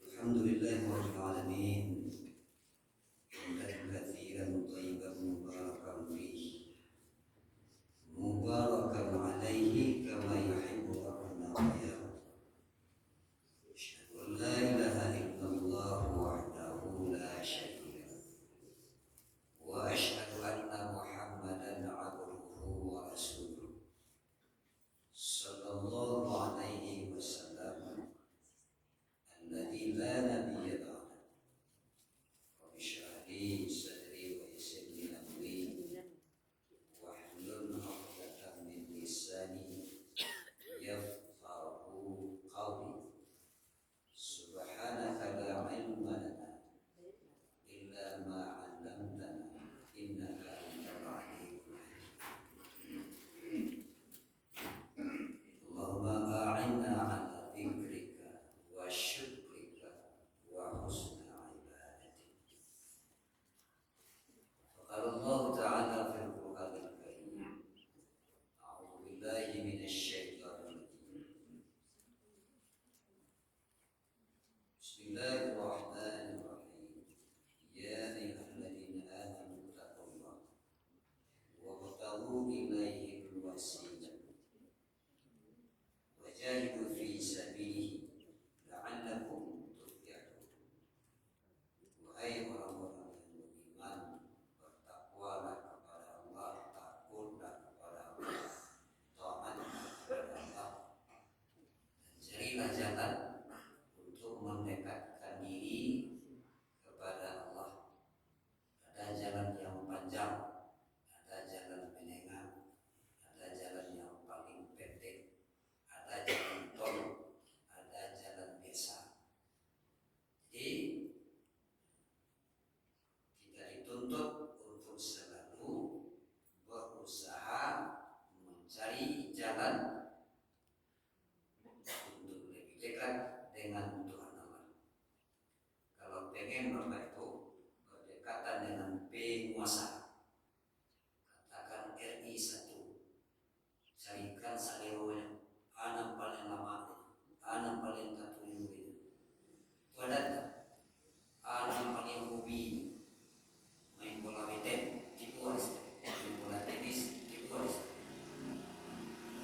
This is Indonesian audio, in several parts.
Alhamdulillahi rabbil alamin. Hamdan katsiran thayyiban mubarakan fihi. Mubarakan alaihi kama yuhibbu rabbuna wa yarda. Asyhadu an la ilaha illallah wahdahu la syarika lah. Wa asyhadu anna Muhammadan abduhu wa rasuluh. Sallallahu alaihi wasallam. Alladzi la nabiyya ba'da. Rabbi shrah li sadri wa yassir li amri wahlul 'uqdatam min lisani yafqahu qawli. Subhanaka la ilma lana illa ma 'allamtana innaka antal 'alimul hakim. Allahumma a'inna 'ala dzikrika wa syukrika wa husna ibadatik. Qala Allah Ta'ala fil Qur'anil Karim. A'udzu billahi minasy syaithanir rajim. Bismillahirrahmanirrahim. Ya ayyuhalladzina amanu taqullaha wabtaghu ilaihil wasilah wajahidu fi sabilihi la'allakum tuflihun. Wahai orang-orang yang beriman, bertakwalah kepada Allah, takutlah kepada Allah, taatlah kepada Allah, dan carilah jalan untuk mendekatkan diri kepada Allah. Ada jalan yang panjang, ada jalan menengah, ada jalan yang paling pendek, ada jalan tol, ada jalan biasa. Jadi kita dituntut untuk selalu berusaha mencari jalan untuk lebih dekat dengan Tuhan Allah. Kalau pengen Bapak itu berdekatan dengan penguasa, katakan RI 1, carikan salewonya, anak paling lama, anak paling katuyuh itu ada anak paling hobi main bola wetek di luar, main bola tenis di luar,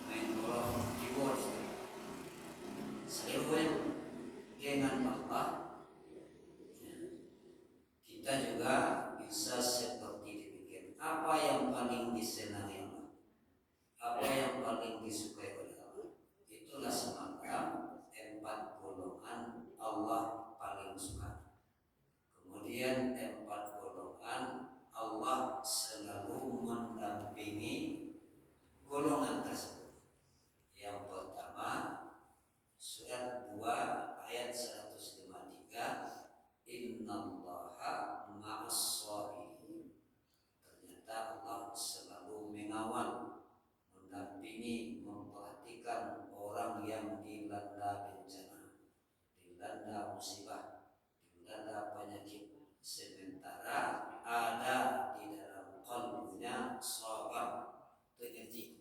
main bola di luar. Salewonya dengan Allah, kita juga bisa seperti demikian. Apa yang paling disenangi Allah, apa yang paling disukai oleh Allah, itulah semacam 4 golongan Allah paling suka. Kemudian 4 golongan Allah selalu mendampingi golongan tersebut. Yang pertama, surat 2 ayat 153, innallaha ma'as-sabirin. Ternyata Allah selalu mengawal, mendampingi, memperhatikan orang yang dilanda bencana, dilanda musibah, dilanda penyakit, sementara ada di dalam qalbunya sabar, energi,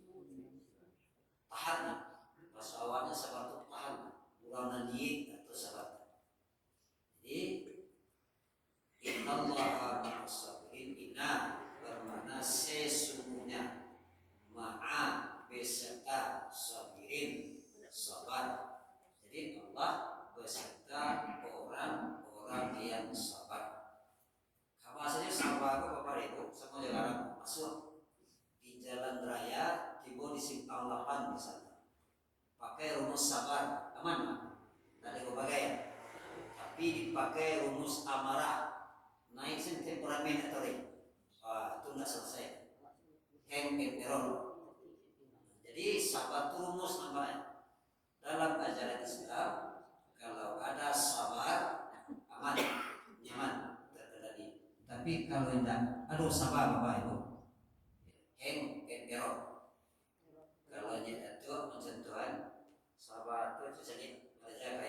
tahan. Bahasa awalnya sabar itu tahan, kurang nanti atau sabar. Jadi innallaha ma'as-sabirin, inna bermakna sesungguhnya, ma'a beserta, sabirin sabar. Jadi Allah beserta orang-orang yang sabar. Bahasanya sabar ke Bapak itu sama jalan masuk di jalan raya tiba di simpang 8 misalnya, pakai rumus sabar aman, tidak ada pakai ya. Tapi dipakai rumus amarah, naik sen temperamen atau itu nggak selesai, hang error. Jadi sabar itu rumus namanya dalam ajaran Islam. Kalau ada sabar, aman, nyaman, terkendali. Tapi kalau tidak, aduh sabar Bapak Ibu, hang error. Kalau itu mencentuhan sabar itu jadi belajar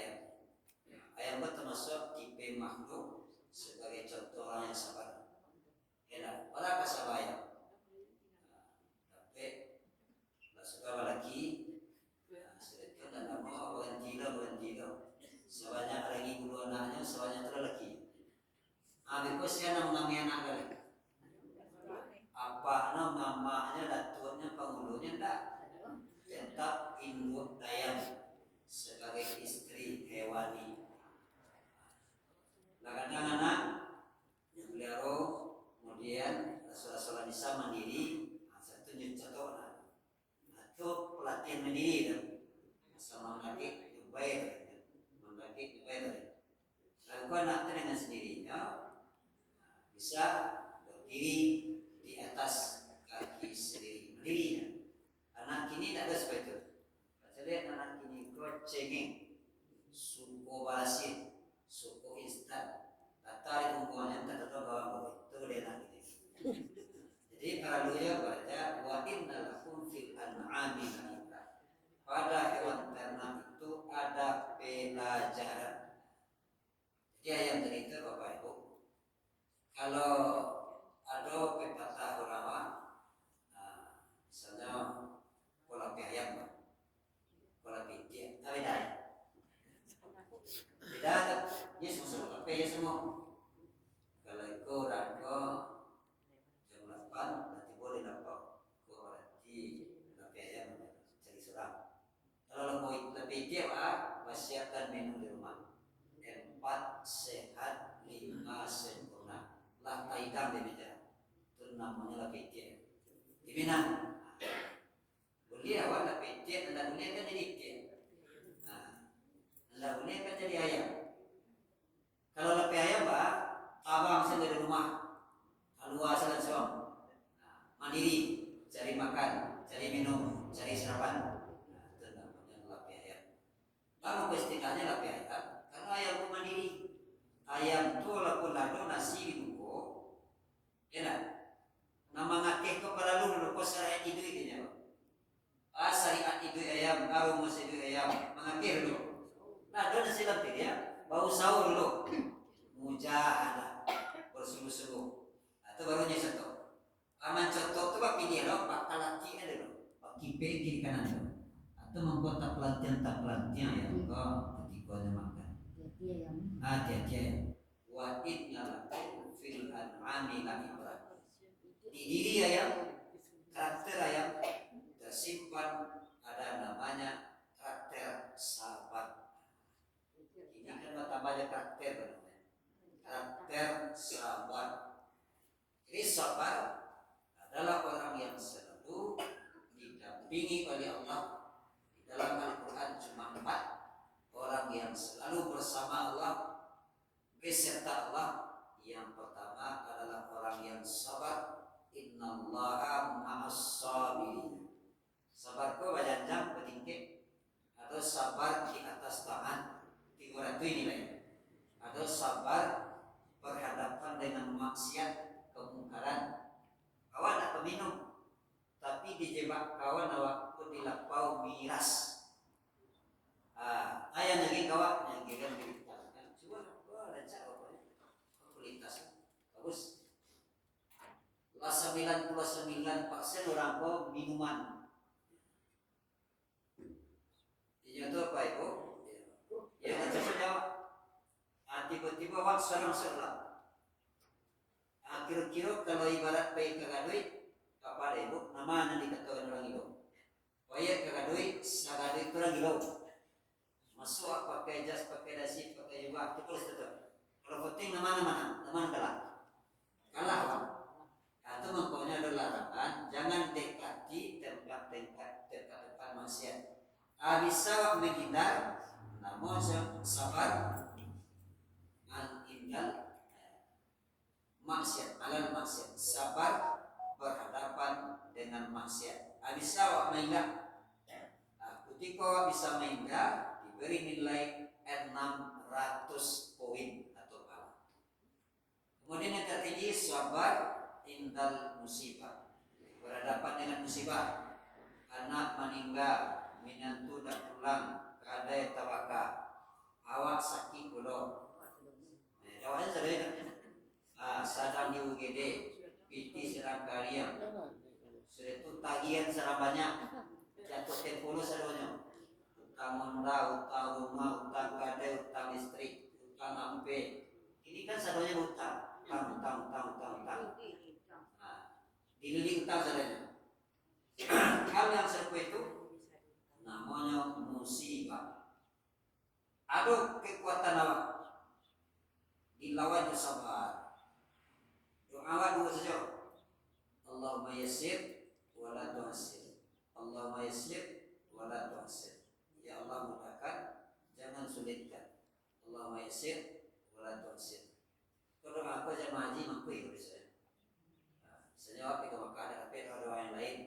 ayam termasuk tipe makhluk sebagai contoh orang yang sabar. Enak, orang sabar ya. Tapi suka lagi, sedangkan menyebut ayam sebagai istri hewani. Kadang-kadang anak yang pelihara kemudian Rasulullah bisa mandiri, satu contoh atau pelatihan mandiri sama lagi dibayar, lalu anak dengan sendirinya bisa berdiri di atas kaki sendiri mandirinya. Anak kini tak ada seperti itu. Saya lihat anak kini cengeng, suku balasin, suku instan, tarik hubungannya tak tahu bawa itu dia anak ini. Jadi kalau dia baca wa inna lakum fil an'ami la'ibra, pada hewan ternak itu ada pelajaran. Jadi ayam tadi itu Bapak Ibu, kalau ada pepatah ulama, misalnya pola ayam, pola biji, beda. Beda, ya semua apa ya semua. Kalau itu rangka jam 8 nanti boleh dapat berarti lebih ayam cari serang. Kalau mau lebih dia persiapkan menu di rumah. 4 sehat 5 sempurna. Lah taidam di meja. Itu namanya lebih dia. Di Minang. Boleh awak lebih dia, anda boleh kan jadi dia. Anda boleh kan jadi ayam. Kalau lebih ayam abang saya dari rumah. Keluar salat suam. Mandiri, cari makan, cari minum, cari sarapan. Itu namanya lebih ayam. Kamu istilahnya lebih ayam. Karena ayam itu mandiri. Ayam itu walaupun lalu nasi dibuko, ya nak. Nama ngakeh kepada lu kau syariat itu ya. Syariat itu ayam, kau masih itu ayam, mengakeh dulu. Nah, ada nasi lebih ya. Bau sahur dulu. Mujahadah, bersungguh-sungguh. Itu barunya satu. Aman contoh itu pak pilih lo, pak kalaki ada lo, pak kipe kiri kanan. Atau membuat tak pelatihan ya, kau ketika makan. Hati-hati. Wa inna lakum fil an'ami la'ibra. Di diri ayam, karakter ayam tersimpan ada namanya karakter sabar. Ini kan tambahnya karakter sabar. Jadi sabar adalah orang yang selalu didampingi oleh Allah. Di dalam Al-Quran cuma 4 orang yang selalu bersama Allah, beserta Allah. Yang pertama adalah orang yang sabar. Innallaha ma'as sabirin. Sabar ko bajanjang bertingkit atau sabar di atas taat 300 nilai. Atau sabar berhadapan dengan maksiat, kemungkaran. Kawan tak peminum, tapi dijebak kawan waktu dilapau miras. Ayah lagi kawan yang kira berita. Coba ada cara kualitas bagus. Lah 99% orang kau minuman. Ini itu apa ibu? Ya nanti saja. Tiba-tiba waktu serang-serang. Kira-kira kalau ibarat baik kakak duit, apa ada ibu? Nama nanti dikatakan orang itu. Baik kakak duit, kakak duit orang itu. Masuk pakai jas, pakai dasi, pakai jubah, itu tulis tetap. Kalau penting nama kalah bang. Atau mengkonya ada larangan, jangan dekati tempat maksiat. Bisa wak menghindar, namun sabar menghindar maksiat, alal maksiat. Sabar berhadapan dengan maksiat. Bisa wak menghindar. Ketika wak bisa menghindar, diberi nilai 600 poin atau kalah. Kemudian yang ketiga, sabar indal musibah, berhadapan dengan musibah. Anak meninggal, minantu tak pulang, kadai tawaka, awak sakit ulo. Awaknya sedang di UGD, piti serang kalian. Sudah itu tagihan serang banyak, jatuh tempulu semuanya. Utang honda, utang rumah, utang kadai, utang listrik, utang ampe. Ini kan semuanya utang. Dililit utang saudara. Hal yang serupa itu namanya musibah. Ada kekuatan awak dilawan sabar. Doa awak dua saja. Allahumma yassir wa la tu'assir. Allahumma yassir wa la tu'assir. Ya Allah mudahkan, jangan sulitkan. Allahumma yassir wa la tu'assir. Kalau aku jamaah haji mampu ya bisa. Misalnya waktu ke Makkah ada kapet ada yang lain.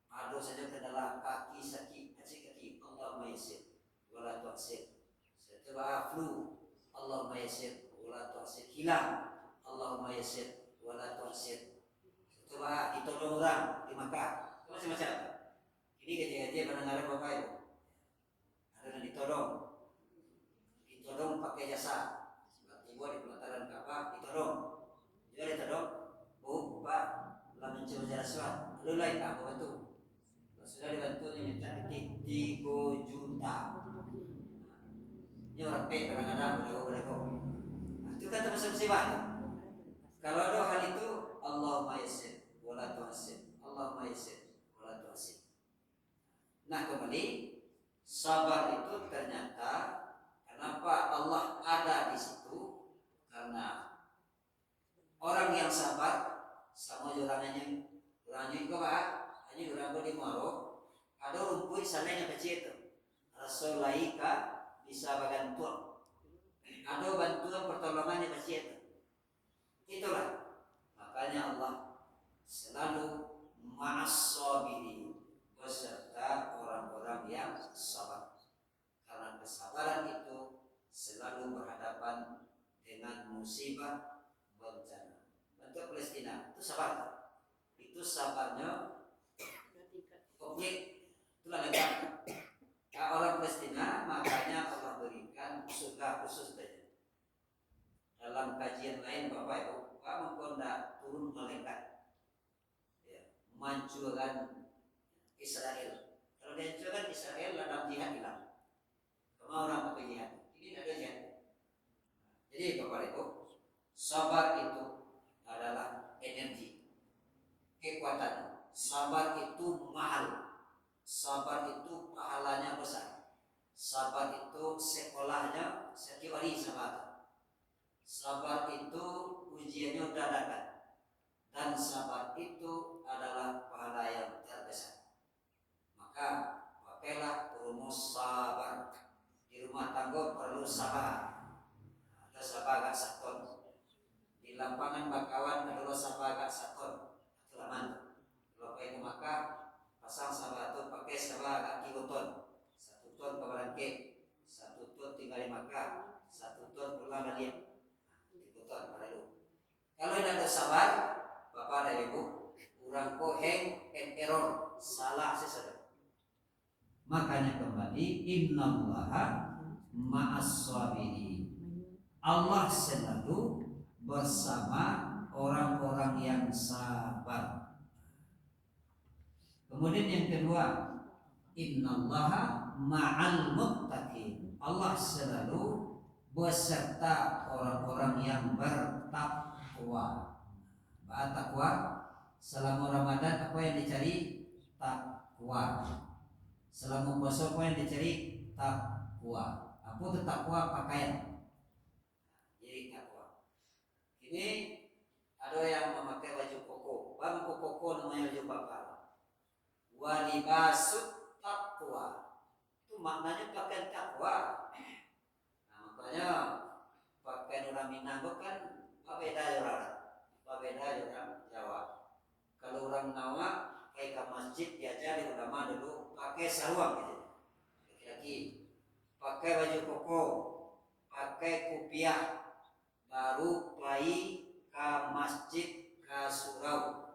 Ada saja kendala kaki sakit, kaki. Allahumma yassir wa la tu'assir. Setelah flu, Allahumma yassir wa la tu'assir. Hilang, Allahumma yassir wa la tu'assir. Setelah ditolong orang di Makkah, macam-macam. Ini kejadian pendengaran Bapak Ibu. Ada yang ditolong pakai jasa. Tiba di pelataran Ka'bah ditolong. Dia ditolong, oh Pak, lah mencoba jasa. Lalu lain tak bantu. Sudah dibantu ini minta 3 juta. Ini orang pek kadang-kadang berlaku. Itu kan termasuk musibah. Kalau ada hal itu, Allahumma yassir wa la tu'assir. Allahumma yassir wa la tu'assir. Nah kembali, sabar itu ternyata kenapa Allah ada di situ? Karena orang yang sabar sama orangnya juga Pak, hanya orang di Maro, ada rumput sana yang kecil itu. Rasulaika bisa bantuan. Ada bantuan pertolongan yang kecil itu. Itulah makanya Allah selalu ma'as-sabirin, beserta orang-orang yang sabar. Karena kesabaran itu selalu berhadapan dengan musibah, bencana. Bentuk Palestina itu sabar. Itu sabarnya objek, itulah negara. Orang Palestina makanya Allah berikan surga khusus saja. Dalam kajian lain Bapak Ibu, Pak mengkondak turun malaikat, ya, menghancurkan Israel. Kalau dihancurkan Israel, dalam jihad hilang. Kemau orang pakai jihad, ini tidak ada jihad. Jadi Bapak Ibu, sabar itu adalah energi, kekuatan. Sabar itu mahal. Sabar itu pahalanya besar. Sabar itu sekolahnya setiap hari sabar. Sabar itu ujiannya dadakan. Dan sabar itu adalah pahala yang terbesar. Maka pakailah rumus sabar. Di rumah tangga perlu sabar. Ada sabar agak sakon. Di lapangan bakawan ada sabar agak sakon. Itu aman. Kalau pergi ke Makkah, pasang sabar itu pakai sabar agak 3 ton. 1 ton kabaran kek, 1 ton tinggal di Makkah, 1 ton pulang balik. Kalau tidak ada sabar, Bapak dan Ibu, orang koheng and error, salah sesuatu. Makanya kembali, innallaha ma'as-sabirin. Allah selalu bersama orang-orang yang sabar. Kemudian yang kedua, innallaha ma'al muttaqin. Allah selalu beserta orang-orang yang bertakwa. Takwa selama Ramadan apa yang dicari? Takwa. Selama puasa apa yang dicari? Takwa. Apa itu takwa? Pakaian. Jadi takwa. Ini ada yang memakai baju koko. Bangku koko namanya baju bakal. Walibasut takwa. Itu maknanya pakaian takwa. Makanya pakaian orang Minang kan beda orang Jawa. Kalau orang Nawa kayak ke masjid diajari ulama dulu pakai sarung gitu. Laki-laki pakai baju koko, pakai kupiah, baru pergi ke masjid ke surau.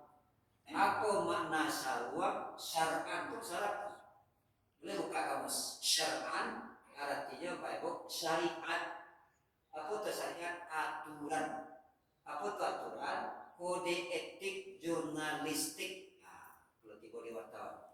Apa makna sarung? Syar'an itu syarat. Boleh buka kamus. Syar'an artinya Pak Ibu syariat. Apa itu syariat? Aturan. Apa itu aturan? Kode etik jurnalistik. Nah, kalau tiba di wartawan.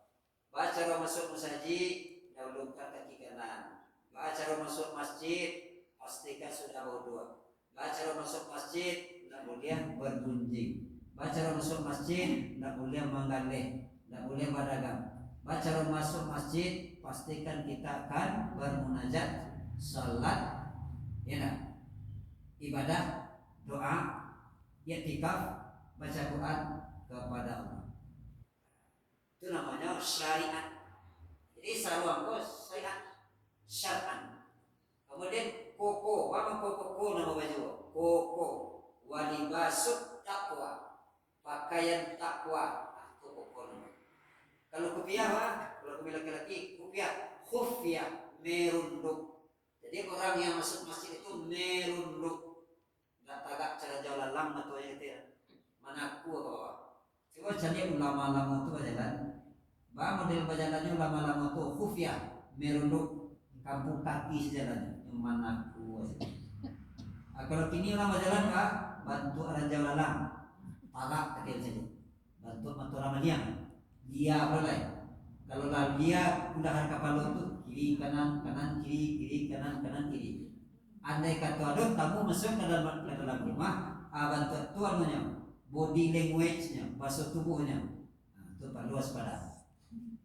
Baca masuk masjid, dahulukan kaki kanan. Baca masuk masjid, pastikan sudah berdoa. Baca masuk masjid, tidak boleh bergunjing. Baca masuk masjid, tidak boleh menggaleh, tidak boleh berdagang. baca masuk masjid pastikan kita akan bermunajat, salat, ya nah, ibadah, doa, i'tikaf, baca Quran kepada Allah. Itu namanya syariat. Jadi sarwangko syariat syar'an. Kemudian koko, apa koko nama baju? Koko walibasut takwa, pakaian takwa. Itu koko nama. Kalau kupiah apa? Kalau kupiah laki-laki, kupiah khufiyah, merunduk. Jadi orang yang masuk masjid itu merunduk. Nggak tagak cara jalan lang atau yang itu ya. Mana aku atau apa? Coba cari ulama-ulama itu berjalan. Bah model berjalannya ulama-ulama itu khufiyah, merunduk, kampung kaki sejalannya. Yang mana aku? Kalau kini ulama jalan kah? Bantu orang jalan lang, tagak kecil saja. Bantu orang maliang. Dia boleh. Kalau dia udahan kapal itu kiri kanan kanan kiri kiri kanan kanan kiri. Andai kata ada tamu masuk ke dalam rumah, bantu tuannya, body language-nya, bahasa tubuhnya, itu perlu waspada.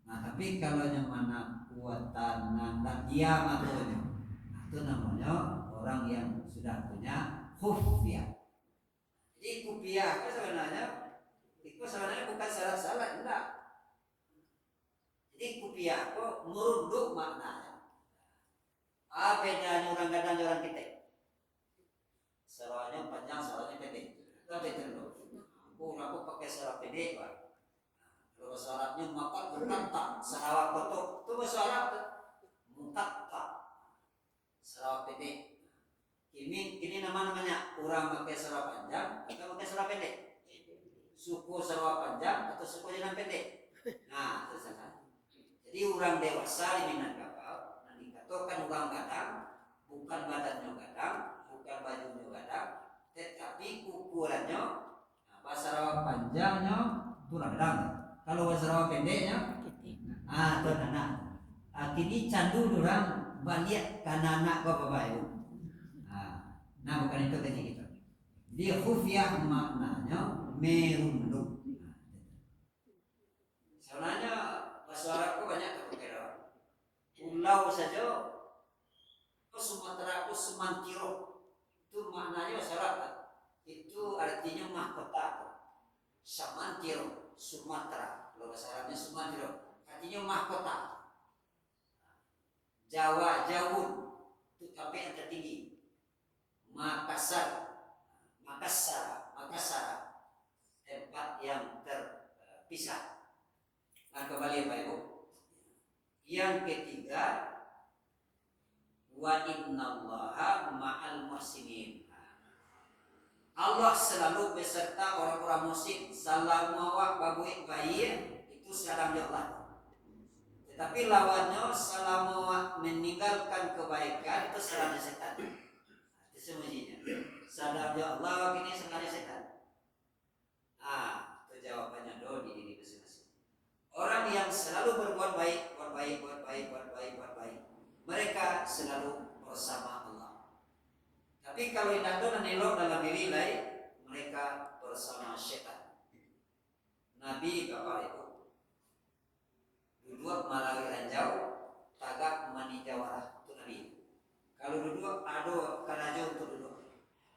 Nah tapi kalau yang mana kuatan nanda diam atunya, itu namanya orang yang sudah punya khufiyah. Jadi khufiyah itu sebenarnya bukan salah-salah, enggak. Jadi kupiah kok merunduk maknanya. Apa bedanya orang gadang orang kita? Saranya panjang, saranya pendek. Tapi terus, aku pakai sarap pendek pak. Kalau sarapnya makan mutak, sarawak kotok, itu sarap mutak. Sarawak pendek. Ini namanya orang pakai sarap panjang atau pakai sarap pendek? Suku sarawak panjang atau suku jalan pendek? Nah, itu saja. Jadi orang dewasa di Minangkabau, nanti katakan orang gadang, bukan badannya gadang, bukan bajunya gadang, tetapi ukurannya, bahasa Sarawak panjangnya tulang gadang. Kalau bahasa Sarawak pendeknya, itu anak. Kini candu orang balik karena anak bapak ibu. Nah bukan itu tadi kita. Dia khufiyah maknanya merunduk. Sebenarnya bahasa Arabku banyak terpakai. Pulau saja, ke Sumatera, ke Sumantiro, itu maknanya bahasa Arab. Itu artinya mahkota. Samantiro, Sumatera. Kalau bahasa Arabnya Sumantiro, artinya mahkota. Jawa, Jawun, itu tapi yang tertinggi. Makassar, tempat yang terpisah. Nah kembali Pak Ibu. Yang ketiga, wa innallaha ma'al muhsinin. Allah selalu beserta orang-orang muhsin. Selama babui bayi itu sedang Allah. Tetapi lawannya selama meninggalkan kebaikan itu sedang setan. Itu semuanya. Sedang Allah ini sedang setan. Itu jawabannya do di diri masing-masing. Orang yang selalu berbuat baik, mereka selalu bersama Allah. Tapi kalau tidak ada nelok dalam diri lain, mereka bersama setan. Nabi Bapak Ibu duduk malawi ranjau, tagak mani jawara itu Nabi. Kalau duduk ada karajo untuk duduk.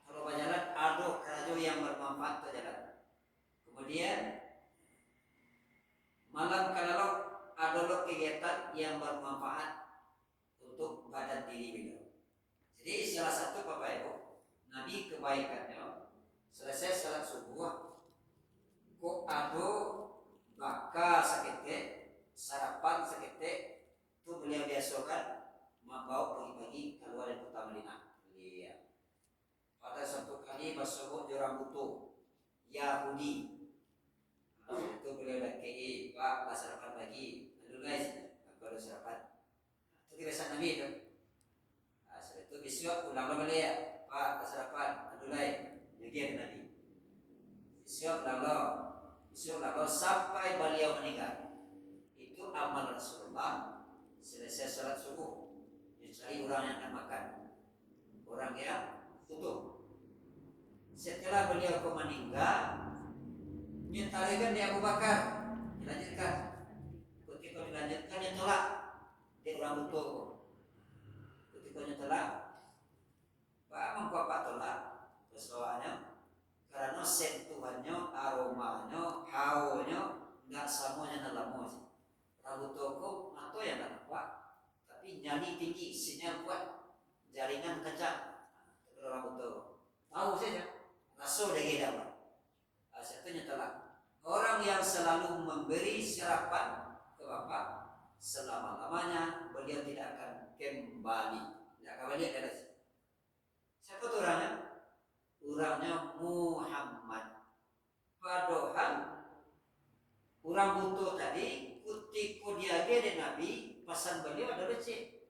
Kalau berjalan ada karajo yang bermanfaat untuk jalan. Kemudian malam kalau ada kegiatan yang bermanfaat untuk badan diri beliau. Jadi salah satu Bapak Ibu, Nabi kebaikannya selesai salat subuh, kok ada baka sakit, sarapan sakit, itu beliau biasakan membawa pagi-pagi keluar dari kota Madinah. Iya. Pada satu kali bersubuh di Rambutu Yahudi. Itu beliau dah KE, Pak, sarapan pagi. Aduh guys, aku ada sarapan. Itu kebiasaan Nabi itu. Setelah itu besok ulang balik ya, Pak, sarapan. Aduh guys, jadi Nabi. Besok lalu sampai beliau meninggal. Itu amal Rasulullah. Selesai salat subuh, dicari orang yang akan makan, orang yang tutup. Setelah beliau meninggal, ditarikan di Abu Bakar, dilanjutkan. Ketika dilanjutkan nyetela di orang betul. Ketika nyetela Pak mengkopak tolak kesewaannya karena sentuhannya, aromanya, haunya nggak semuanya dalam. Rambut toko atau yang nampak, tapi nyali tinggi, sinyal kuat, jaringan kencang. Rambut toko tahu saja, rasul dari dalam. Satunya telah orang yang selalu memberi serapan ke bapak selama-lamanya beliau tidak akan kembali. Tidak akan balik dari situ. Siapa tuh orangnya? Orangnya Muhammad. Padahal orang butuh tadi ketika dia gede Nabi pesan beliau ada becek.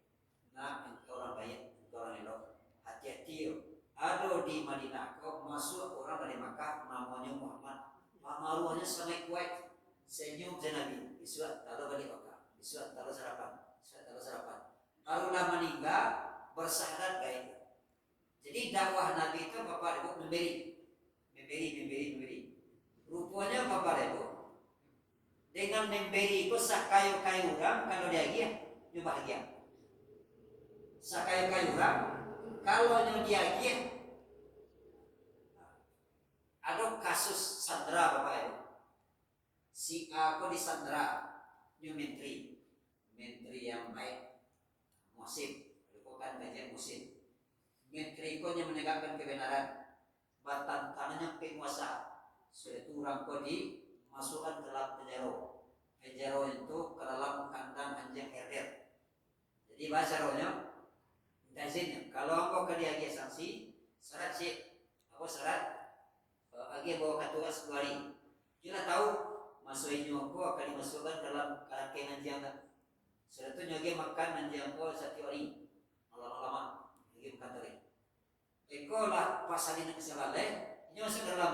Nah, orang baik, orang elok, hati-hati. Ada di Madinah kau masuk orang dari Makkah namanya Muhammad. Maruahnya sangat kuat. Senyum je Nabi. Disuat kalau balik Makkah. Disuat kalau sarapan. Disuat kalau sarapan. Kalau lama meninggal bersahadat baik. Jadi dakwah Nabi itu Bapak Ibu memberi. Rupanya Bapak Ibu dengan memberi itu sakayu-kayu orang kalau dia bahagia. Sakayu-kayu orang kalau dia ada kasus sandera Bapak Ibu. Si aku disandera new menteri yang baik musim, bukan kajian musim. Menteri ko yang menegakkan kebenaran, batang tangannya penguasa. Sudah turang ko dimasukkan ke dalam penjara itu ke dalam kandang anjing herder. Jadi bahasa rohnya izinnya kalau engkau ke dia sanksi syarat sih apa syarat agi bawa katuas 2 hari. Kita tahu masukinnya aku akan dimasukkan ke dalam kerangkeng anjing kan. Sudah tu nyoge makan anjing ko 1 hari lama-lama lagi makan tadi. Eko lah pasalin ke selaleh, ini masuk ke dalam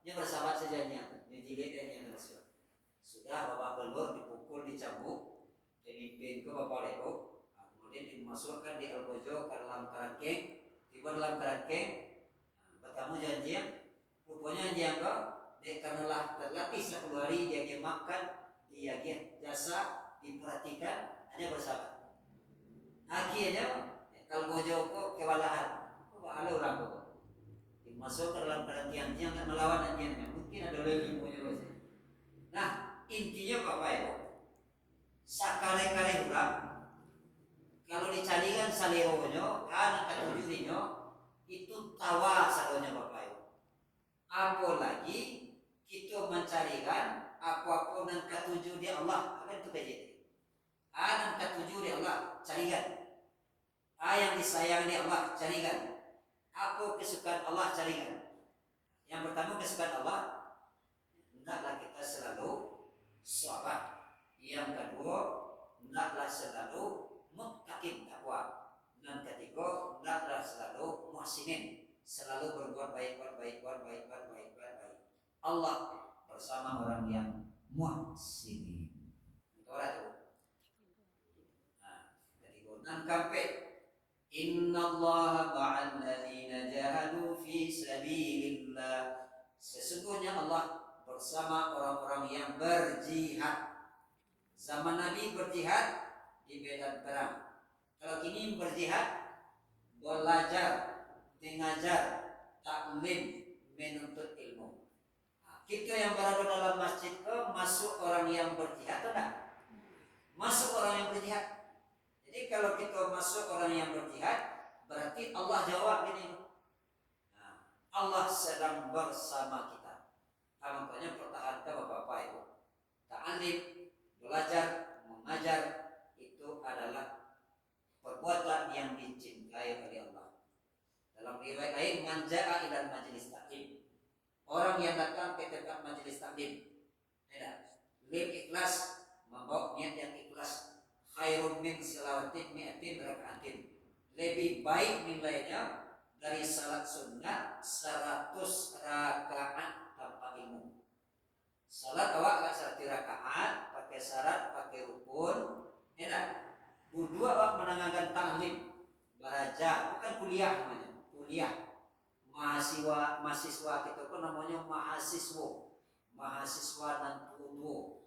ini bersahabat sejanya, ini jilid yang masuk. Sudah bapak belur dipukul, dicambuk, dimimpin ke bapak lego, kemudian dimasukkan di albojo ke dalam kerangkeng, tiba dalam kerangkeng, bertemu janjian, rupanya janjian kok, karenalah terlatih 10 hari dia makan, dia jasa diperhatikan, hanya bersahabat. Akhirnya albojo kok kewalahan. Ada orang tu masuk ke dalam perhatian yang akan melawan anjingnya. Mungkin ada lagi punya dosa. Nah, intinya Bapak Ibu, sakare-kare orang kalau dicarikan saleronya, anak ketujuhnya itu tawa sadonya Bapak Ibu. Apalagi kita mencarikan apapun yang ketujuh di Allah, apa itu kejadian? Yang ketujuh di Allah, carikan. Yang disayang di Allah, carikan. Apa kesukaan Allah carikan. Yang pertama kesukaan Allah, hendaklah kita selalu sabar. Yang kedua, hendaklah selalu muttaqin takwa. Dan ketiga, hendaklah selalu muhsinin, selalu berbuat baik. Allah bersama orang yang muhsinin. Itu orang itu. Nah, ketiga, dan kape Innallaha ma'al ladzina jahadu fi sabilillah. Sesungguhnya Allah bersama orang-orang yang berjihad. Zaman Nabi berjihad di medan perang. Kalau kini berjihad belajar, mengajar, taklim, menuntut ilmu. Nah, kita yang berada dalam masjid masuk orang yang berjihad atau tidak? Masuk orang yang berjihad. Jadi kalau kita masuk orang yang berjihad, berarti Allah jawab ini. Nah, Allah sedang bersama kita. Makanya pertahankan Bapak-Bapak Ibu. Ta'alim, belajar, mengajar itu adalah perbuatan yang dicintai oleh Allah. Dalam riwayat lain, manja'a ilal majlis taklim. Orang yang datang ke tempat majlis taklim, lim ikhlas, membawa niat yang ikhlas. Khairun min salawatin mi'atin raka'atin. Lebih baik nilainya dari salat sunnah 100 rakaat tanpa ilmu. Salat awak gak 100 rakaat, pakai syarat, pakai rukun, enak. Berdua awak menangankan taklim, belajar, bukan kuliah namanya, kuliah. Mahasiswa kita pun namanya mahasiswa dan tuwo.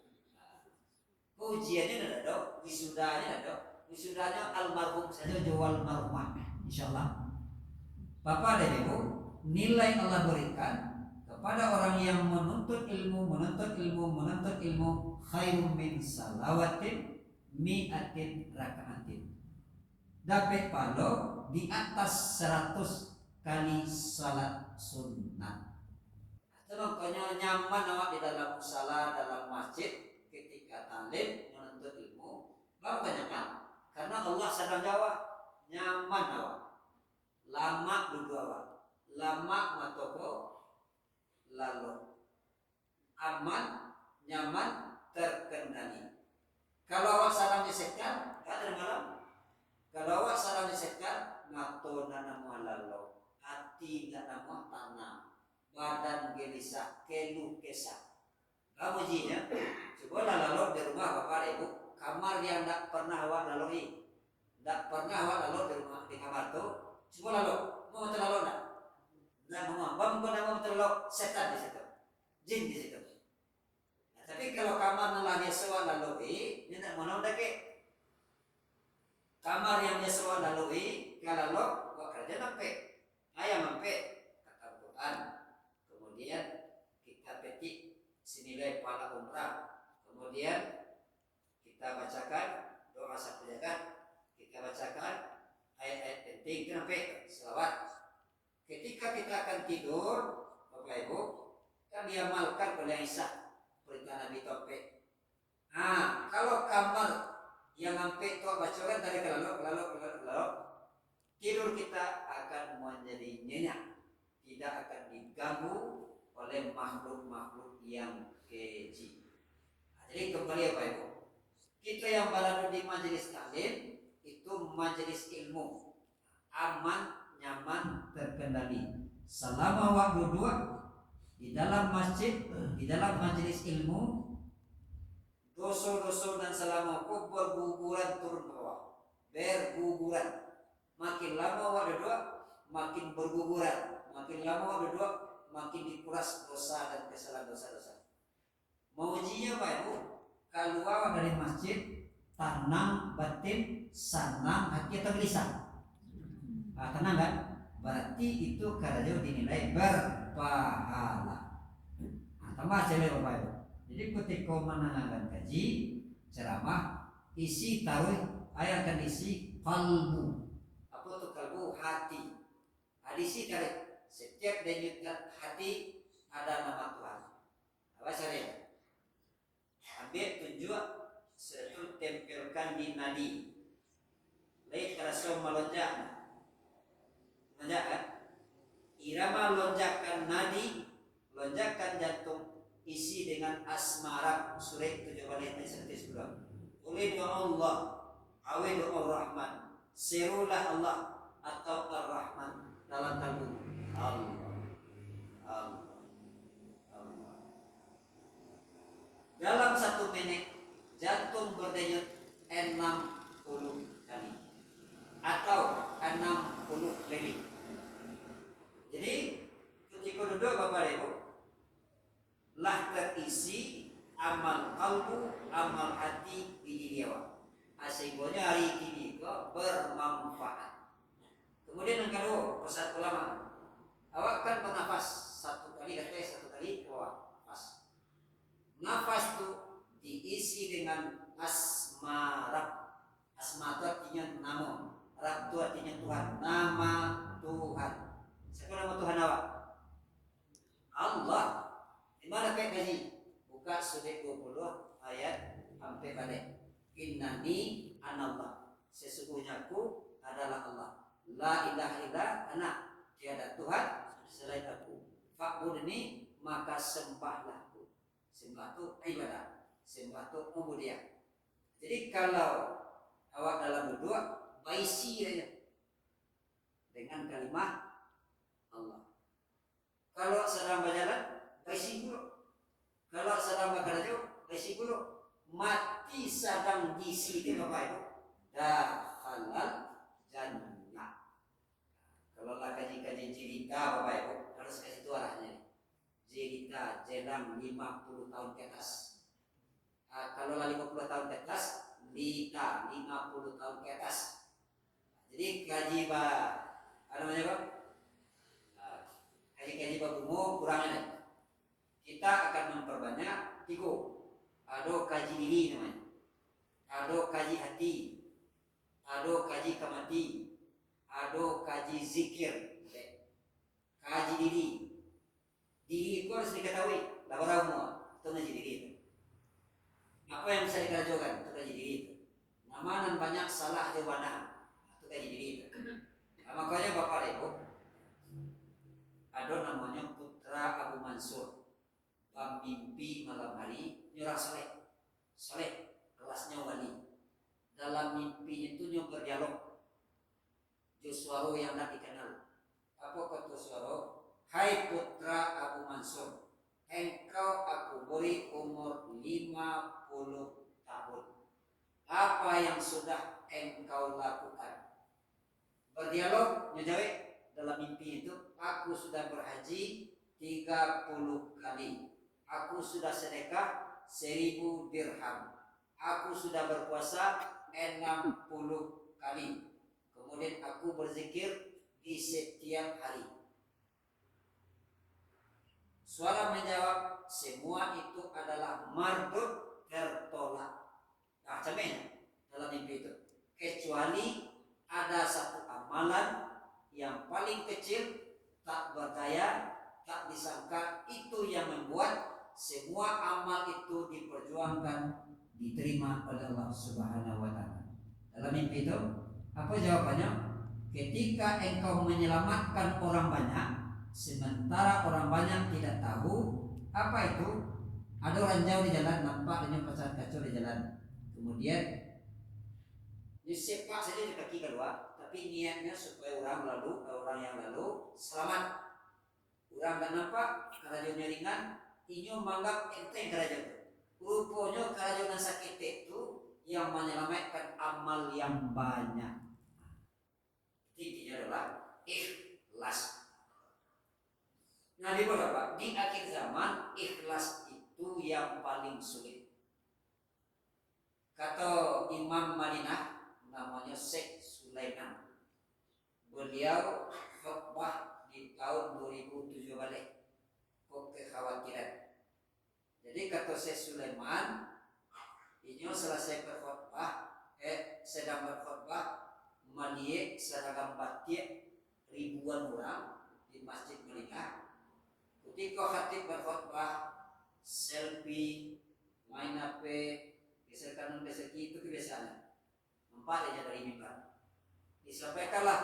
Kau ujiannya ada, wisudanya ada. Wisudanya almarhum saja jual marhumah, insyaallah. Bapak dan Ibu, nilai Allah berikan kepada orang yang menuntut ilmu khairum min salawatin mi'atin rakaatin. Dapat pahala di atas 100 kali salat sunnah. Itu makanya nyaman awak di dalam musala, dalam masjid ketika talim menuntut ilmu. Lalu tanyakan, karena Allah sedang jawab, nyaman awak. Lama duduk awak, lama matoko, lalu aman, nyaman, terkendali. Kalau awak salam disekar, tak ada malam. Kalau awak salam disekar, mato nanamu lalu, hati nanamu tanam, badan gelisah, kelu kesah. Kamu jinya, coba lalu di rumah bapak ibu, kamar yang tak pernah awak lalui, tak pernah awak lalu di rumah di kamar tu, coba lalu, mau terlalu tak? Nah, mau terlalu setan di situ, jin di situ. Nah, tapi kalau kamar nalagi sewa lalui, ini tak mau dake. Kamar yang dia sewa lalui, kalau lo buat kerja sampai, ayam sampai kata Quran, kemudian kita petik senilai pahala umrah, kemudian kita bacakan doa satu jagat, kita bacakan ayat-ayat penting, sampai selawat. Ketika kita akan tidur, Bapak Ibu, kan diamalkan oleh Isa perintah Nabi Topik. Kalau kamar yang sampai tua bacakan dari lalu tidur kita akan menjadi nyenyak, tidak akan diganggu oleh makhluk-makhluk yang keji. Jadi kembali apa Ibu, kita yang berada di majelis taklim itu majelis ilmu, aman, nyaman, terkendali. Selama waktu dua di dalam masjid, di dalam majelis ilmu, dosa-dosa dan selamaku berguguran turun ke bawah, berguguran. Makin lama waktu dua, makin berguguran. Makin lama waktu dua, makin dikuras dosa dan kesalahan dosa-dosa. Mau ujinya Pak Ibu, keluar dari masjid, tenang batin, senang hati atau gelisah? Tenang kan? Berarti itu karena dinilai berpahala. Tambah cewek Bapak Ibu. Jadi ketika menanyakan kaji, ceramah, isi taruh ayat akan isi kalbu. Apa itu kalbu? Hati. Hadisi taruh. Setiap denyut hati ada nama Tuhan. Apa saya? Ambil tunjuk, setul tempelkan di nadi. Lain kerasa melonjak. Melonjak kan? Irama lonjakan nadi, lonjakan jantung, isi dengan asmara surat 7 ayat 110. Oleh doa Allah, awe doa Rahman, serulah Allah atau Ar-Rahman dalam kalbu Allah. Dalam 1 menit jantung berdenyut 60 kali atau 60 kali. Jadi ketika duduk Bapak Ibu, lah terisi amal kalbu, amal hati di diri awak. Sehingga hari ini bermanfaat. Kemudian yang kedua, pesan ulama, awak kan bernafas 1 kali katanya 1 kali awak nafas. Nafas itu diisi dengan asma-rab. Asma itu artinya nama, rab itu artinya Tuhan, nama Tuhan. Siapa nama Tuhan awak? Allah. Di mana kayak gaji? Buka surat 20 ayat sampai pada innani anallah. Sesungguhnya aku adalah Allah. La ilaha illa ana. Tiada Tuhan selain aku. Fa'budni maka sembahlah aku. Sembah itu ibadah. Sembah itu ubudiyah. Jadi kalau awak dalam berdoa, baisi aja dengan kalimat Allah. Kalau sedang berjalan, baisi dulu. Kalau sedang bekerja, baisi dulu. Mati sedang diisi di Bapak Ibu, dah halal jannah. Kalau lah kaji-kaji cerita Bapak Ibu, harus kasih itu arahnya. Cerita jelang 50 tahun ke atas. Kalau 50 tahun ke atas, 50 tahun ke atas. Jadi gaji apa namanya Pak? Gaji bungo kurangnya. Kita akan memperbanyak 3. Ada kaji diri namanya. Ada kaji hati. Ada kaji kamati. Ada kaji zikir. Kaji diri. Diri itu harus diketahui. Laporan semua. Itu ngaji diri itu. Apa yang bisa dikerajokan? Itu kaji diri itu. Nama dan banyak salah jawaban. Itu kaji diri itu. Makanya Bapak Ibu, ada namanya Putra Abu Mansur. Mimpi malam hari nyurah Saleh kelasnya wali. Dalam mimpi itu dia berdialog. Suara yang tak dikenal. Apa kata suara? Hai putra Abu Mansur, engkau aku beri umur 50 tahun. Apa yang sudah engkau lakukan? Berdialog, nyajawab dalam mimpi itu, aku sudah berhaji 30 kali. Aku sudah sedekah 1000 dirham. Aku sudah berpuasa 60 kali. Kemudian aku berzikir di setiap hari. Suara menjawab, semua itu adalah mardud, tertolak. Nah, cemen dalam mimpi itu. Kecuali ada satu amalan yang paling kecil, tak berdaya, tak disangka, itu yang membuat semua amal itu diperjuangkan, diterima oleh Allah Subhanahu wa Ta'ala. Dalam mimpi itu, apa jawabannya? Ketika engkau menyelamatkan orang banyak, sementara orang banyak tidak tahu apa itu. Ada orang jauh di jalan, nampak dengan pasangan kacau di jalan. Kemudian disepak saja di kaki kedua, tapi niatnya supaya orang yang lalu selamat. Orang tak nampak, kerajaannya ringan, inyo menganggap enteng kerajaan. Rupanya kerajaan sakit itu yang menyelamatkan amal yang banyak. Intinya adalah ikhlas. Nah, di beberapa di akhir zaman ikhlas itu yang paling sulit. Kata Imam Madinah namanya Syekh Sulaiman. Beliau khutbah di tahun 2007 balik. Kok kekhawatiran. Jadi kata Syekh Sulaiman, ini selesai berkhutbah, sedang berkhutbah melihat seragam batik ribuan orang di Masjid Madinah. Ketika khatib berkhutbah, selfie, main HP, geser kanan geser kiri, itu kebiasaan. Nampak aja dari mimbar. Disampaikanlah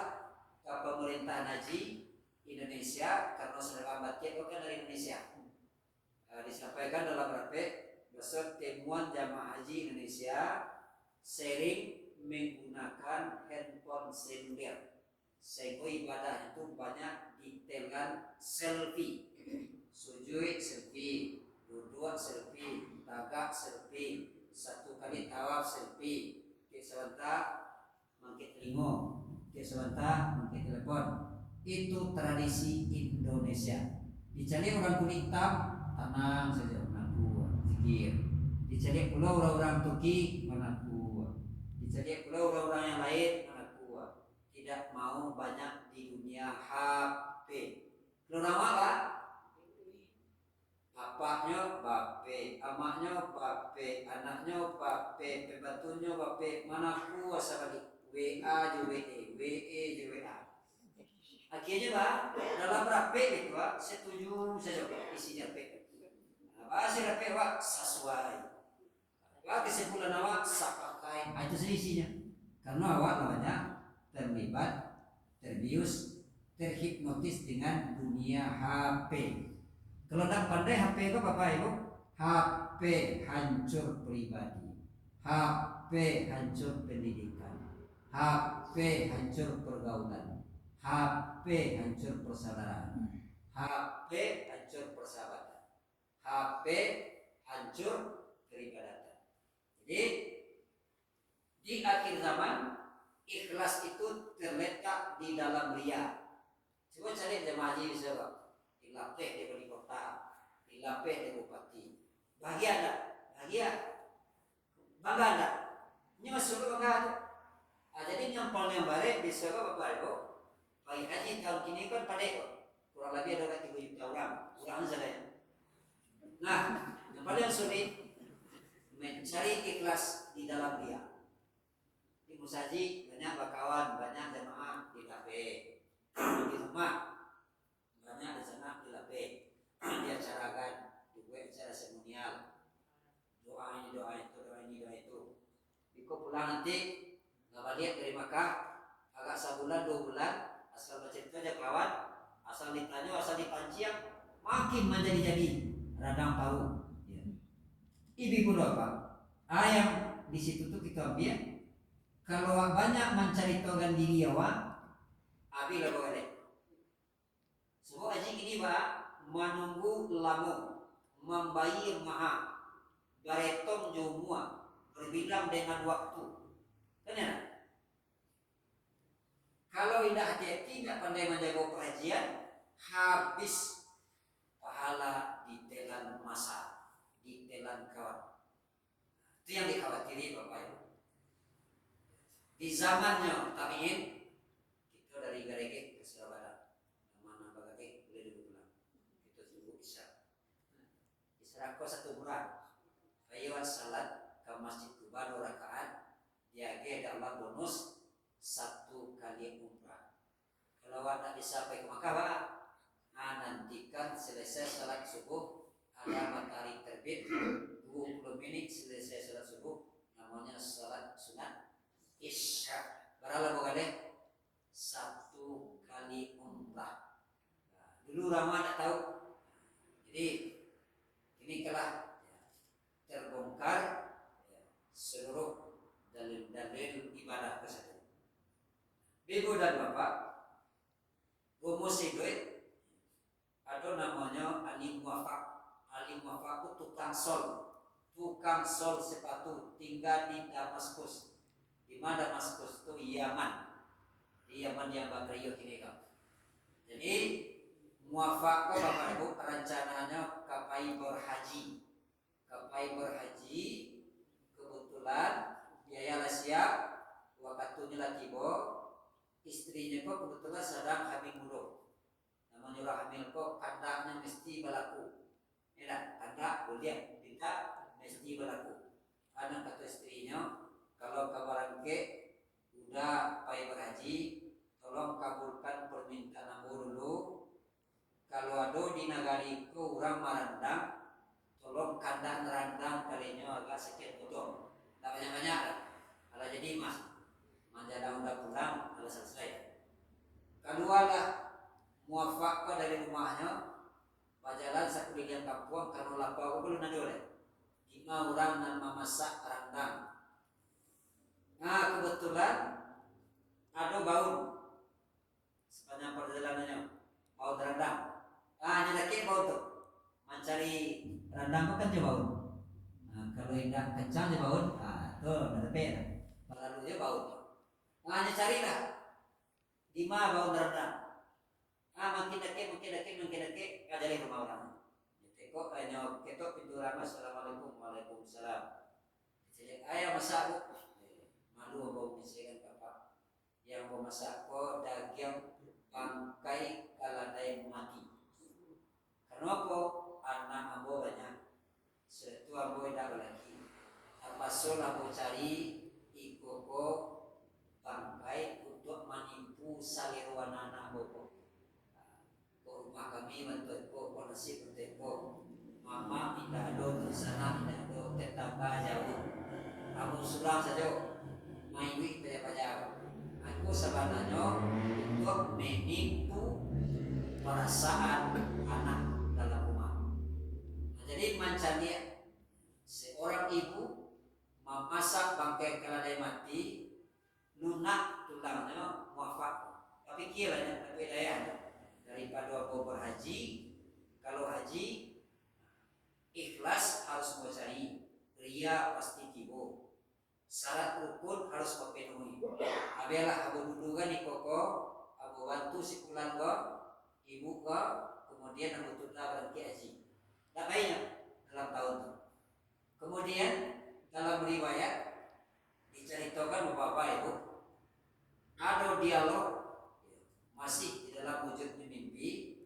ke pemerintah Haji Indonesia, karena seragam batik itu kan dari Indonesia. Disampaikan dalam rapat besar temuan jamaah haji Indonesia sering menggunakan handphone seluler, sehingga ibadah itu banyak detailkan selfie. Sujud selfie, duduk selfie, tagak selfie, satu kali tawaf selfie, sebentar mangkit telingo, sebentar mangkit telepon. Itu tradisi Indonesia. Dicari orang kulit hitam, tenang saja, mengaku zikir. Dicari pula orang-orang Turki, mengaku. Dicari pula orang-orang yang lain, mengaku. Tidak mau banyak di dunia HP. Lu nama apa? Bapaknya bape, amaknya bape, anaknya bape, pembantunya bape, mana kuasa balik WA WE WA. Akhirnya Pak, dalam rapek itu Pak, setuju saja Pak, isinya rapek. Hasil rapek Pak, sesuai. Pak kesimpulan awak sapakai, itu seisinya. Karena awak namanya terlibat, terbius, terhipnotis dengan dunia HP. Kalau tak pandai HP itu Bapak Ibu, HP hancur pribadi, HP hancur pendidikan, HP hancur pergaulan, HP hancur persaudaraan, HP hancur persahabatan, HP hancur peribadatan. Jadi di akhir zaman ikhlas itu terletak di dalam ria. Coba cari jemaah haji di sana, dilatih di wali kota, dilatih di bupati. Bahagia tak? Bahagia. Bangga ada. Ini masuk bangga ada. Jadi nyampal yang bare di sekolah bapak ibu. Pagi haji tahun kini kan pada kurang lebih ada 3 juta orang saja. Nah, yang paling sulit mencari ikhlas di dalam dia. Di musaji banyak bakawan, banyak jemaah di kafe, di rumah banyak di sana di kafe. Dia carakan juga cara seremonial, doa ini doa itu, doa ini doa itu. Biko pulang nanti nggak balik dari Makkah agak sebulan 2 bulan asal baca itu aja kawan, asal ditanya asal dipancing makin menjadi radang tahu. Ya. Ibu pun apa? Yang di situ tuh kita ambil. Kalau banyak mencari togan diri ya abi lah boleh. Semua aja ini menunggu lamu, membayar mahal, garetong jumua, berbilang dengan waktu. Kan ya? Kalau tidak hati-hati, tidak pandai menjaga pengajian, habis pahala ditelan masa, ditelan kawan. Itu yang dikhawatiri Bapak Ibu. Di zamannya tabiin, kita dari Garege ke Surabaya, mana Bagage boleh dulu pulang. Kita tunggu isya. Isya kau 1 bulan. Ayo salat ke Masjid Kuba 2 rakaat. Dia ada Allah bonus 1 kali umrah. Kalau tak bisa pergi ke Makkah, nantikan selesai salat subuh ada matahari terbit 20 menit selesai salat subuh, namanya salat sunat Isya. Berapa kali? 1 kali umrah. Nah, dulu Rama tak tahu. Jadi ini telah terbongkar seluruh dalil-dalil ibadah tersebut. Ibu dan bapak, rumus itu ada namanya alim wafak. Alim wafak itu tukang sol sepatu, tinggal di Damaskus. Di mana Damaskus itu Yaman. Di Yaman yang Bakriyo ini kan. Jadi muafak bapak ibu rencananya kapai berhaji. Kebetulan biaya siap, waktunya lagi istrinya kok kebetulan sedang hamil muda. Namanya hamil kok kandangnya mesti berlaku. Ya, kandak boleh tidak mesti berlaku. Anak kata istrinya, kalau kabaran ke udah pai berhaji, tolong kabulkan permintaan ambo dulu. Kalau ada di negariku orang marandang, tolong kandang randang kalinya agak sedikit potong. Tak banyak-banyak lah. Kalau jadi mas, menjadi udah pulang, kalau selesai. Kedua lah, muafak dari rumahnya, pajalan sekeliling kampung, karena lapau belum ada oleh. 5 orang dan memasak randang. Nah kebetulan ada baun sepanjang perjalanannya, baun randang. Ini lagi baun tuh, mencari randang kan coba baun. Nah, kalau tidak kencang dia baun, tuh ada pera. Lalu dia baun. Ini carilah 5 baun randang. Makin deket, ajari rumah orang. Kok hanya ketok pintu ramah, assalamualaikum, waalaikumsalam. Jadi ayah masak malu bawa misalkan bapak yang mau masak kok daging bangkai kalau ada yang mati. Karena apa? Anak ambo banyak. Setu ambo tidak lagi. Apa sol ambo cari ikoko bangkai untuk menipu saliruan anak ambo. Rumah kami bantu ko nasi berteko. Mama tidak ada di sana, tidak ada tetangga jauh. Aku sudah saja main duit pajak. Aku sebenarnya untuk menipu perasaan anak dalam rumah. Jadi mencari seorang ibu memasak bangkai keledai mati, lunak tulangnya muafak. Tapi kiranya, tapi daya daripada aku berhaji, kalau haji ikhlas harus mencari, ria pasti tibo. Syarat rukun harus memenuhi. Abelah abu dudukan di koko, abu bantu sikulan ko, ibu ko, kemudian abu tutla berhenti haji. Tak banyak dalam tahun itu. Kemudian dalam riwayat diceritakan Bapak Ibu ada dialog masih di dalam wujud mimpi.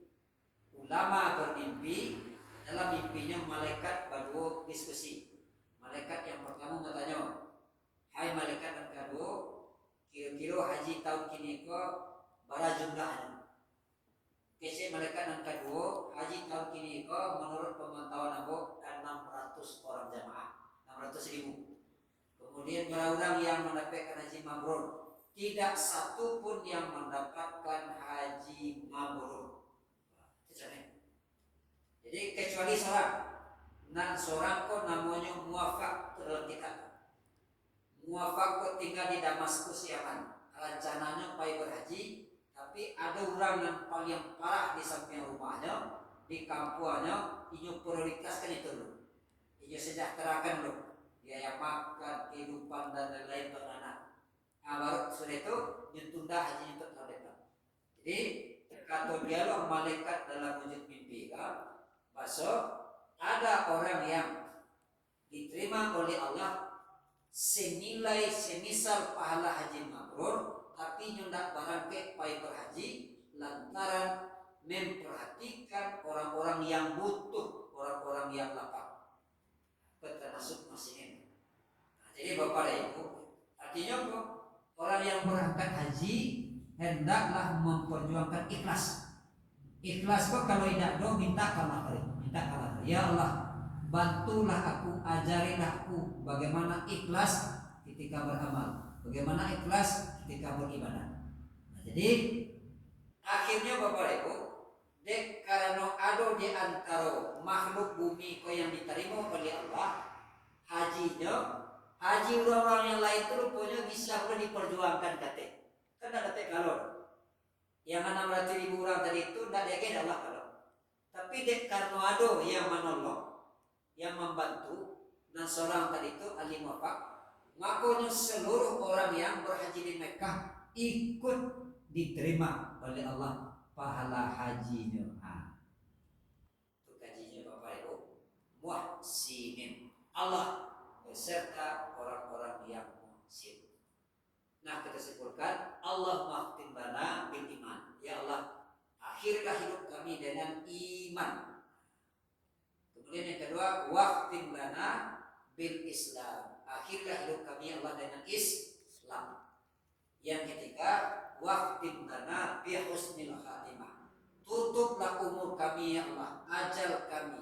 Ulama bermimpi, dalam mimpinya malaikat berdua diskusi. Malaikat yang pertama bertanya, hai malaikat yang kedua, kira-kira haji tahun kini ke berapa jumlahnya? Kece malaikat yang kedua, haji tahun kini ke menurut pemantauan aku 600 orang jamaah, 600 ribu. Kemudian orang yang mendapatkan haji mabrur, tidak satu pun yang mendapatkan haji mabrur. Jadi kecuali seorang, dan seorang kok namanya muafak dalam kitab. Muafak kok tinggal di Damaskus Yaman. Rencananya pai berhaji, tapi ada orang yang paling parah di samping rumahnya, di kampungnya, inyo prioritaskan itu loh. Inyo sejahterakan loh. Biaya makan, kehidupan dan lain-lain bagaimana. Baru sudah itu nyetunda haji itu terdekat. Jadi kata dialog malaikat dalam wujud mimpi kan, bahwa ada orang yang diterima oleh Allah senilai semisal pahala haji mabrur, tapi nyendak barangke pai berhaji lantaran memperhatikan orang-orang yang butuh, orang-orang yang lapar. Termasuk masih ini. Jadi Bapak dan Ibu, artinya kok orang yang berangkat haji hendaklah memperjuangkan ikhlas. Ikhlas kok kalau tidak do minta kalah. Ya Allah, bantulah aku, ajarilah aku bagaimana ikhlas ketika beramal, bagaimana ikhlas ketika beribadah. Nah, jadi akhirnya Bapak Ibu, dek karena ada di antara makhluk bumi kau yang diterima oleh Allah hajinya, haji orang-orang yang lain itu rupanya bisa pun diperjuangkan kate. Kan ada kate kalau yang 600 ribu orang tadi itu tidak diagen Allah kalau. Tapi dek karena ada yang menolong, yang membantu, dan seorang tadi itu ahli wafak, makanya seluruh orang yang berhaji di Mekah ikut diterima oleh Allah pahala hajinya. Itu hajinya Bapak Ibu, muhsinin. Allah beserta orang-orang yang muhsin. Nah, kita simpulkan Allah mahtim lana bil iman. Ya Allah, akhirlah hidup kami dengan iman. Kemudian yang kedua, waqtim lana bil Islam. Akhirlah hidup kami Allah dengan Islam. Yang ketiga, waqtim lana bi husnil khatimah. Tutuplah umur kami ya Allah, ajal kami,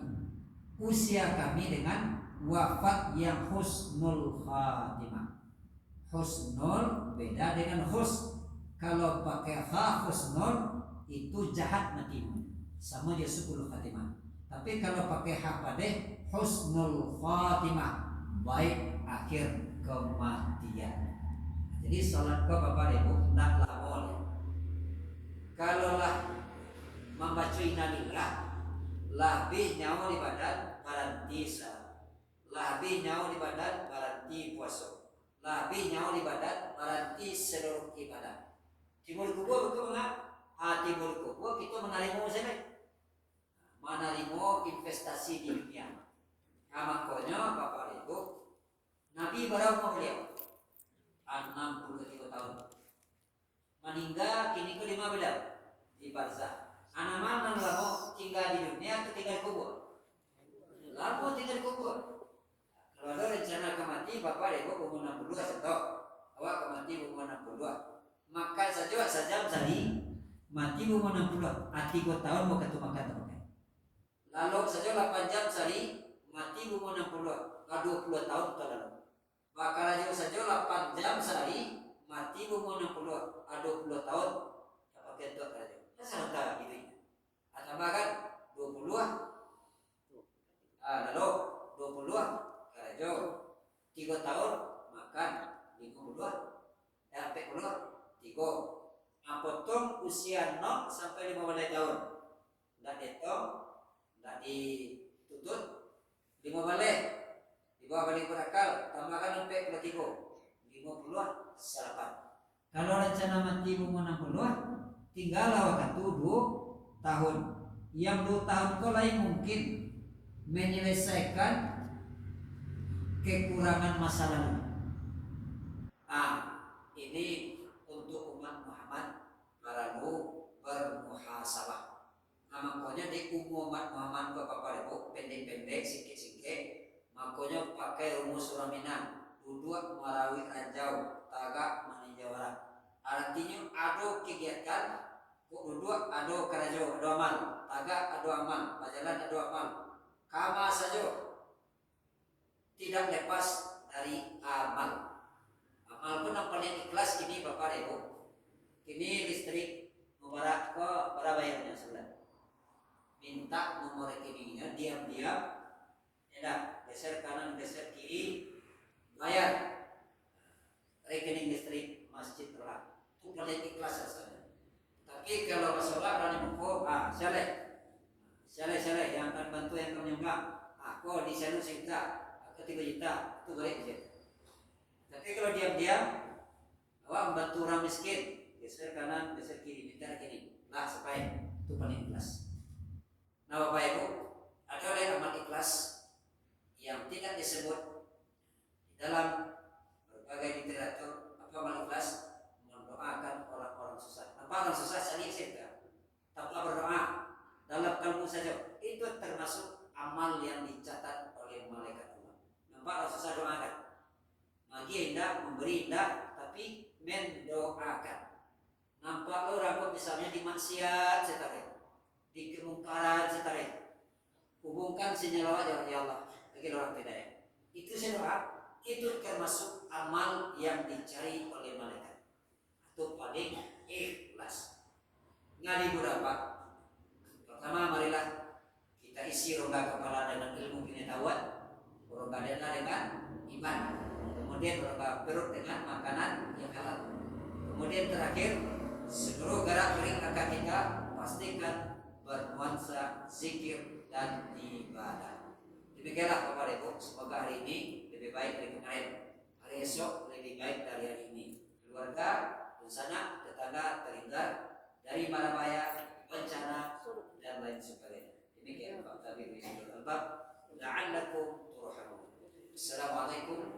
usia kami dengan wafat yang husnul khatimah. Husnul beda dengan hus. Kalau pakai husnul itu jahat matimu, sama dia 10 khatimah. Tapi kalau pakai deh husnul khatimah, baik akhir kematian. Jadi salat kau Bapak Ibu naklah boleh. Kalaulah membaca innalillah lebih nyawa di badan baranti salat, lebih nyawa di badan baranti puasa, lebih nyawa di badan baranti seluruh ibadah. Timur kubur betul enggak? Timur kubur kita menerima investasi di dunia. Makanya Bapak Ibu, Nabi berapa beliau? 63 tahun. Meninggal kini ke 5 beliau di barzah. Anak mana lama tinggal di dunia atau tinggal kubur? Lama tinggal kubur. Kalau ada rencana kemati Bapak Ibu umur 62 setok, awak kemati umur 62. Maka saja sajam sehari mati umur 60, 3 tahun mau ketemu makan teman. Lalu saja 8 jam sehari mati umur 60, 20 tahun terlalu. Maka aja saja 8 jam sehari mati umur 60, 20 tahun apa ketok aja. Sangat gitu. Atau bahkan 20 lalu 20 karajo 3 tahun makan 50 sampai 3 potong usia 0 sampai 15 tahun. Tidak dihitung, tidak ditutut 15. Di bawah balik berakal, tambahkan sampai 3 50 salapan. Kalau rencana mati umur 60, tinggal waktu 2 tahun. Yang 2 tahun itu lain mungkin menyelesaikan kekurangan masa lalu. Nah, ini untuk umat Muhammad perlu bermuhasabah. Nah, makanya di umat Muhammad Bapak Ibu pendek-pendek sikit-sikit, makanya pakai rumus suraminan duduk marawi ranjau tagak maninjawara. Artinya ada kegiatan kok duduk ada kerajo ada amal tagak ada amal berjalan ada amal kama saja tidak lepas dari amal. Amal pun yang paling ikhlas ini Bapak Ibu. Ini listrik mubarak ke para bayarnya sudah. Minta nomor rekeningnya diam-diam. Ya, geser kanan geser kiri bayar rekening listrik masjid telah. Itu paling ikhlas rasanya. Tapi kalau masalah berani buku, Saleh yang akan bantu yang kamu nyumbang. Aku di sana sejuta, aku 3 juta, itu boleh aja. Tapi kalau diam-diam, awak membantu orang miskin, geser kanan, geser kiri, minta gini, lah supaya itu paling ikhlas. Nah Bapak Ibu, ada oleh amal ikhlas yang tidak disebut di dalam berbagai literatur. Apa amal ikhlas? Mendoakan orang-orang susah. Apa orang susah saling serta, tanpa berdoa dalam kalbu saja, itu termasuk amal yang dicatat oleh malaikat Allah. Nampak orang susah doakan. Bagi indah, memberi indah, tapi mendoakan. Nampak orang kok misalnya di maksiat setare, di kemungkaran setare, hubungkan sinyalawat ya Allah, lagi orang tidak ya. Itu doa, itu termasuk amal yang dicari oleh malaikat. Atau paling ikhlas. Ngali berapa? Pertama marilah kita isi rongga kepala dengan ilmu pengetahuan, rongga dada dengan iman. Kemudian rongga perut dengan makanan yang halal. Kemudian terakhir seluruh gerak gerik kakak kita pastikan bernuansa zikir dan ibadah. Demikianlah Bapak Ibu, semoga hari ini lebih baik dari kemarin, hari esok lebih baik dari hari ini. Keluarga, sanak, tetangga terhindar dari mara bahaya, bencana dan lain sebagainya. Demikian Pak Tabir Bismillah. La'allakum turhamun. Assalamualaikum